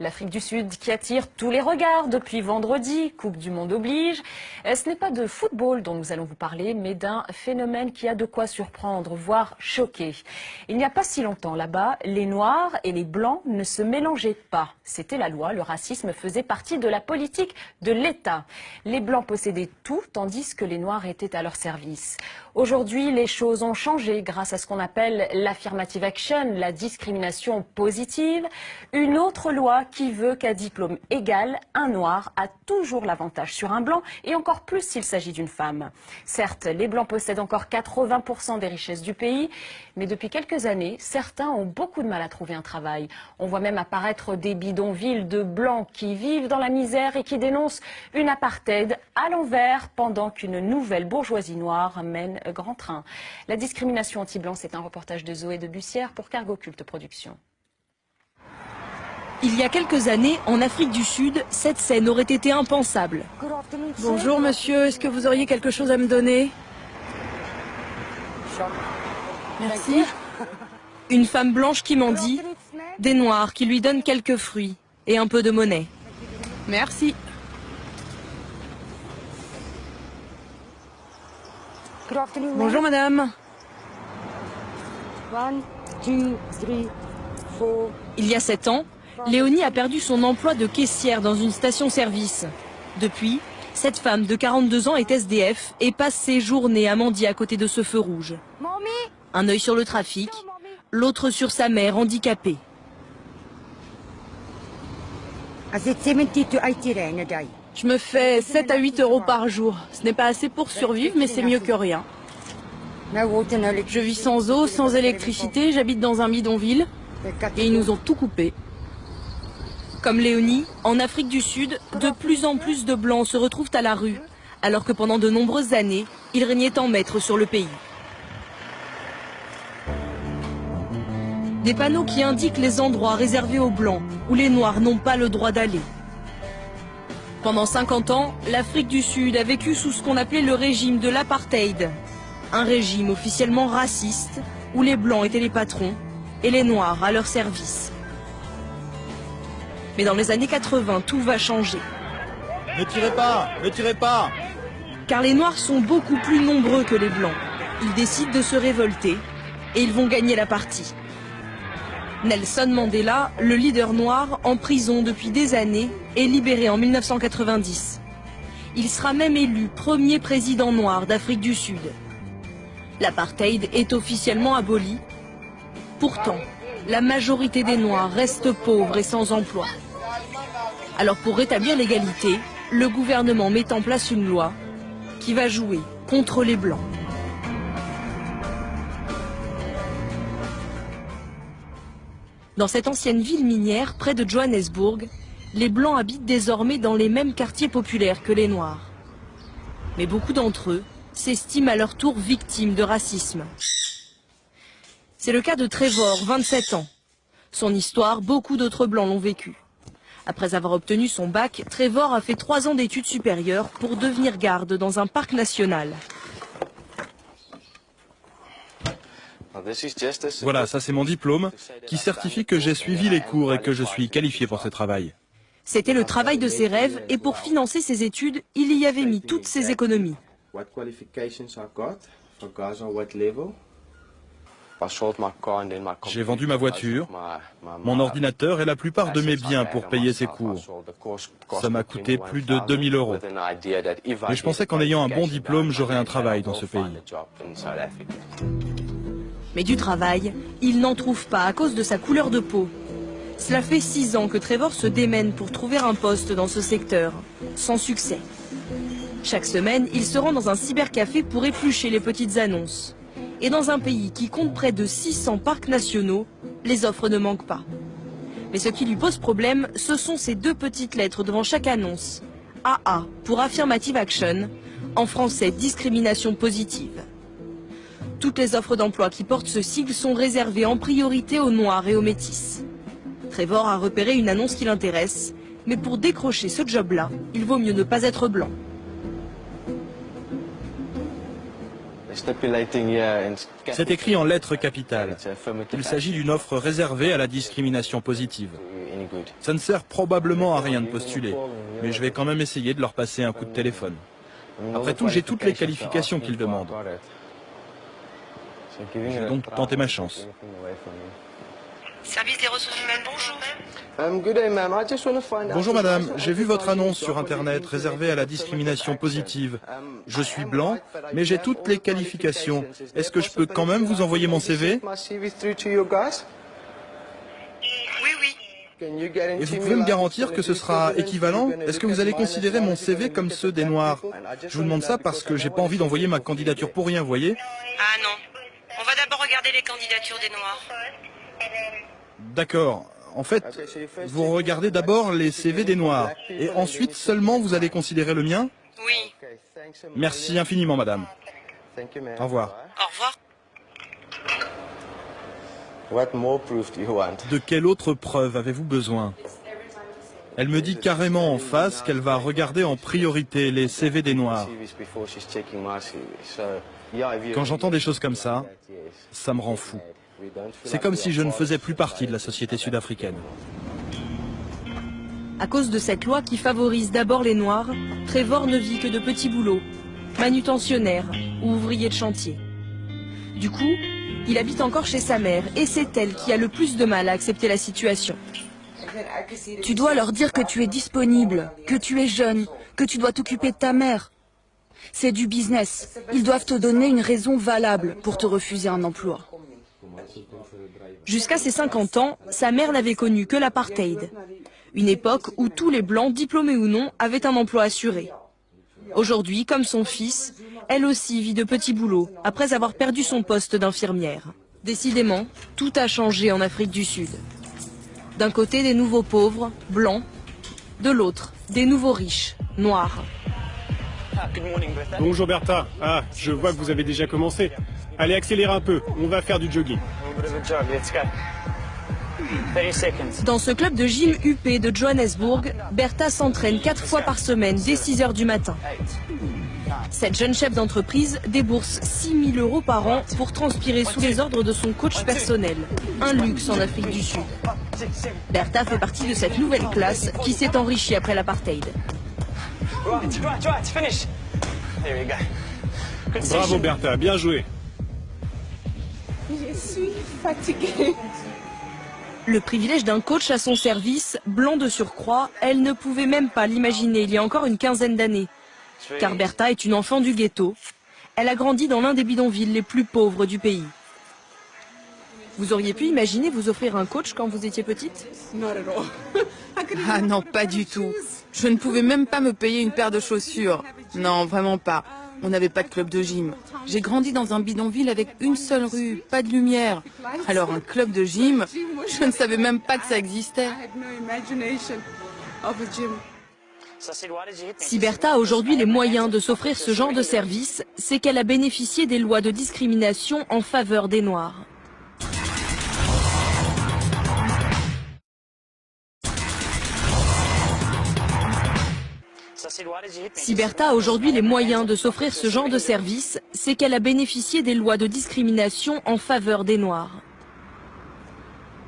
L'Afrique du Sud qui attire tous les regards depuis vendredi, Coupe du Monde oblige. Ce n'est pas de football dont nous allons vous parler, mais d'un phénomène qui a de quoi surprendre, voire choquer. Il n'y a pas si longtemps là-bas, les Noirs et les Blancs ne se mélangeaient pas. C'était la loi, le racisme faisait partie de la politique de l'État. Les Blancs possédaient tout, tandis que les Noirs étaient à leur service. Aujourd'hui, les choses ont changé grâce à ce qu'on appelle l'affirmative action, la discrimination positive, une autre loi qui veut qu'à diplôme égal, un noir a toujours l'avantage sur un blanc et encore plus s'il s'agit d'une femme. Certes, les blancs possèdent encore 80% des richesses du pays, mais depuis quelques années, certains ont beaucoup de mal à trouver un travail. On voit même apparaître des bidonvilles de blancs qui vivent dans la misère et qui dénoncent une apartheid à l'envers pendant qu'une nouvelle bourgeoisie noire mène grand train. La discrimination anti-blanc, c'est un reportage de Zoé de Bussière pour Cargo Culte Productions. Il y a quelques années, en Afrique du Sud, cette scène aurait été impensable. Bonjour monsieur, est-ce que vous auriez quelque chose à me donner? Merci. Une femme blanche qui mendie, des noirs qui lui donnent quelques fruits et un peu de monnaie. Merci. Bonjour madame. Il y a 7 ans, Léonie a perdu son emploi de caissière dans une station-service. Depuis, cette femme de 42 ans est SDF et passe ses journées à mendier à côté de ce feu rouge. Un œil sur le trafic, l'autre sur sa mère handicapée. Je me fais 7 à 8 euros par jour. Ce n'est pas assez pour survivre, mais c'est mieux que rien. Je vis sans eau, sans électricité, j'habite dans un bidonville et ils nous ont tout coupé. Comme Léonie, en Afrique du Sud, de plus en plus de Blancs se retrouvent à la rue, alors que pendant de nombreuses années, ils régnaient en maître sur le pays. Des panneaux qui indiquent les endroits réservés aux Blancs, où les Noirs n'ont pas le droit d'aller. Pendant 50 ans, l'Afrique du Sud a vécu sous ce qu'on appelait le régime de l'apartheid. Un régime officiellement raciste, où les Blancs étaient les patrons et les Noirs à leur service. Mais dans les années 80, tout va changer. Ne tirez pas, ne tirez pas! Car les Noirs sont beaucoup plus nombreux que les Blancs. Ils décident de se révolter et ils vont gagner la partie. Nelson Mandela, le leader noir, en prison depuis des années, est libéré en 1990. Il sera même élu premier président noir d'Afrique du Sud. L'apartheid est officiellement aboli. Pourtant, la majorité des Noirs restent pauvres et sans emploi. Alors pour rétablir l'égalité, le gouvernement met en place une loi qui va jouer contre les Blancs. Dans cette ancienne ville minière, près de Johannesburg, les Blancs habitent désormais dans les mêmes quartiers populaires que les Noirs. Mais beaucoup d'entre eux s'estiment à leur tour victimes de racisme. C'est le cas de Trevor, 27 ans. Son histoire, beaucoup d'autres Blancs l'ont vécue. Après avoir obtenu son bac, Trevor a fait 3 ans d'études supérieures pour devenir garde dans un parc national. Voilà, ça c'est mon diplôme qui certifie que j'ai suivi les cours et que je suis qualifié pour ce travail. C'était le travail de ses rêves et pour financer ses études, il y avait mis toutes ses économies. J'ai vendu ma voiture, mon ordinateur et la plupart de mes biens pour payer ces cours. Ça m'a coûté plus de 2000 euros. Et je pensais qu'en ayant un bon diplôme, j'aurais un travail dans ce pays. Mais du travail, il n'en trouve pas à cause de sa couleur de peau. Cela fait 6 ans que Trevor se démène pour trouver un poste dans ce secteur, sans succès. Chaque semaine, il se rend dans un cybercafé pour éplucher les petites annonces. Et dans un pays qui compte près de 600 parcs nationaux, les offres ne manquent pas. Mais ce qui lui pose problème, ce sont ces 2 petites lettres devant chaque annonce. AA pour Affirmative Action, en français discrimination positive. Toutes les offres d'emploi qui portent ce sigle sont réservées en priorité aux Noirs et aux Métis. Trevor a repéré une annonce qui l'intéresse, mais pour décrocher ce job-là, il vaut mieux ne pas être blanc. C'est écrit en lettres capitales. Il s'agit d'une offre réservée à la discrimination positive. Ça ne sert probablement à rien de postuler, mais je vais quand même essayer de leur passer un coup de téléphone. Après tout, j'ai toutes les qualifications qu'ils demandent. Je vais donc tenter ma chance. Service des ressources humaines, bonjour. Bonjour madame, j'ai vu votre annonce sur internet réservée à la discrimination positive. Je suis blanc, mais j'ai toutes les qualifications. Est-ce que je peux quand même vous envoyer mon CV? Oui, oui. Et vous pouvez me garantir que ce sera équivalent? Est-ce que vous allez considérer mon CV comme ceux des Noirs? Je vous demande ça parce que j'ai pas envie d'envoyer ma candidature pour rien, vous voyez? Ah non. On va d'abord regarder les candidatures des Noirs. D'accord. En fait, vous regardez d'abord les CV des Noirs, et ensuite seulement vous allez considérer le mien? Oui. Merci infiniment, madame. Au revoir. Au revoir. De quelle autre preuve avez-vous besoin? Elle me dit carrément en face qu'elle va regarder en priorité les CV des Noirs. Quand j'entends des choses comme ça me rend fou. C'est comme si je ne faisais plus partie de la société sud-africaine. À cause de cette loi qui favorise d'abord les Noirs, Trevor ne vit que de petits boulots, manutentionnaire ou ouvrier de chantier. Du coup, il habite encore chez sa mère et c'est elle qui a le plus de mal à accepter la situation. Tu dois leur dire que tu es disponible, que tu es jeune, que tu dois t'occuper de ta mère. C'est du business. Ils doivent te donner une raison valable pour te refuser un emploi. Jusqu'à ses 50 ans, sa mère n'avait connu que l'apartheid, une époque où tous les blancs, diplômés ou non, avaient un emploi assuré. Aujourd'hui, comme son fils, elle aussi vit de petits boulots après avoir perdu son poste d'infirmière. Décidément, tout a changé en Afrique du Sud. D'un côté, des nouveaux pauvres, blancs, de l'autre, des nouveaux riches, noirs. Bonjour Bertha. Ah, je vois que vous avez déjà commencé. Allez, accélérez un peu, on va faire du jogging. Dans ce club de gym UP de Johannesburg, Bertha s'entraîne 4 fois par semaine dès 6 h du matin. Cette jeune chef d'entreprise débourse 6 000 € par an pour transpirer sous les ordres de son coach personnel. Un luxe en Afrique du Sud. Bertha fait partie de cette nouvelle classe qui s'est enrichie après l'apartheid. Bravo Bertha, bien joué. Je suis fatiguée. Le privilège d'un coach à son service, blanc de surcroît, elle ne pouvait même pas l'imaginer il y a encore une quinzaine d'années. Car Bertha est une enfant du ghetto. Elle a grandi dans l'un des bidonvilles les plus pauvres du pays. Vous auriez pu imaginer vous offrir un coach quand vous étiez petite? Ah non, pas du tout. Je ne pouvais même pas me payer une paire de chaussures. Non, vraiment pas. On n'avait pas de club de gym. J'ai grandi dans un bidonville avec une seule rue, pas de lumière. Alors un club de gym, je ne savais même pas que ça existait. Si Bertha a aujourd'hui les moyens de s'offrir ce genre de service, c'est qu'elle a bénéficié des lois de discrimination en faveur des Noirs. Si Bertha a aujourd'hui les moyens de s'offrir ce genre de service, c'est qu'elle a bénéficié des lois de discrimination en faveur des Noirs.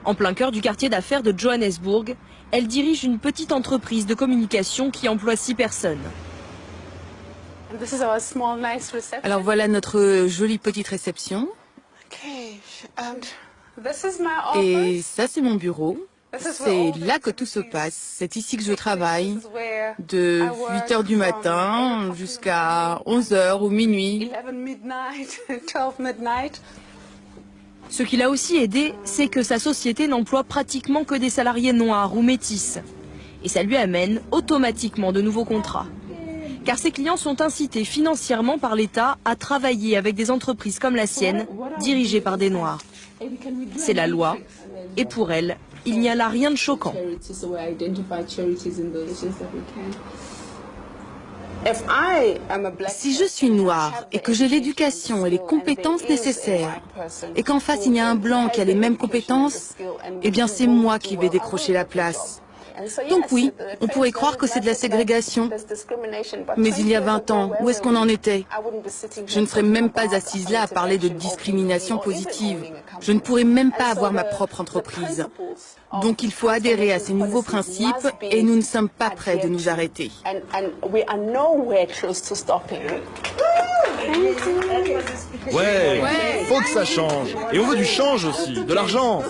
En plein cœur du quartier d'affaires de Johannesburg, elle dirige une petite entreprise de communication qui emploie 6 personnes. Alors voilà notre jolie petite réception. Et ça c'est mon bureau. C'est là que tout se passe. C'est ici que je travaille, de 8 h du matin jusqu'à 11 h ou minuit. Ce qui l'a aussi aidé, c'est que sa société n'emploie pratiquement que des salariés noirs ou métis. Et ça lui amène automatiquement de nouveaux contrats. Car ses clients sont incités financièrement par l'État à travailler avec des entreprises comme la sienne, dirigées par des Noirs. C'est la loi, et pour elle, il n'y a là rien de choquant. Si je suis noire et que j'ai l'éducation et les compétences nécessaires, et qu'en face il y a un blanc qui a les mêmes compétences, eh bien c'est moi qui vais décrocher la place. Donc oui, on pourrait croire que c'est de la ségrégation. Mais il y a 20 ans, où est-ce qu'on en était? Je ne serais même pas assise là à parler de discrimination positive. Je ne pourrais même pas avoir ma propre entreprise. Donc il faut adhérer à ces nouveaux principes et nous ne sommes pas prêts de nous arrêter. Ouais, faut que ça change. Et on veut du change aussi, de l'argent.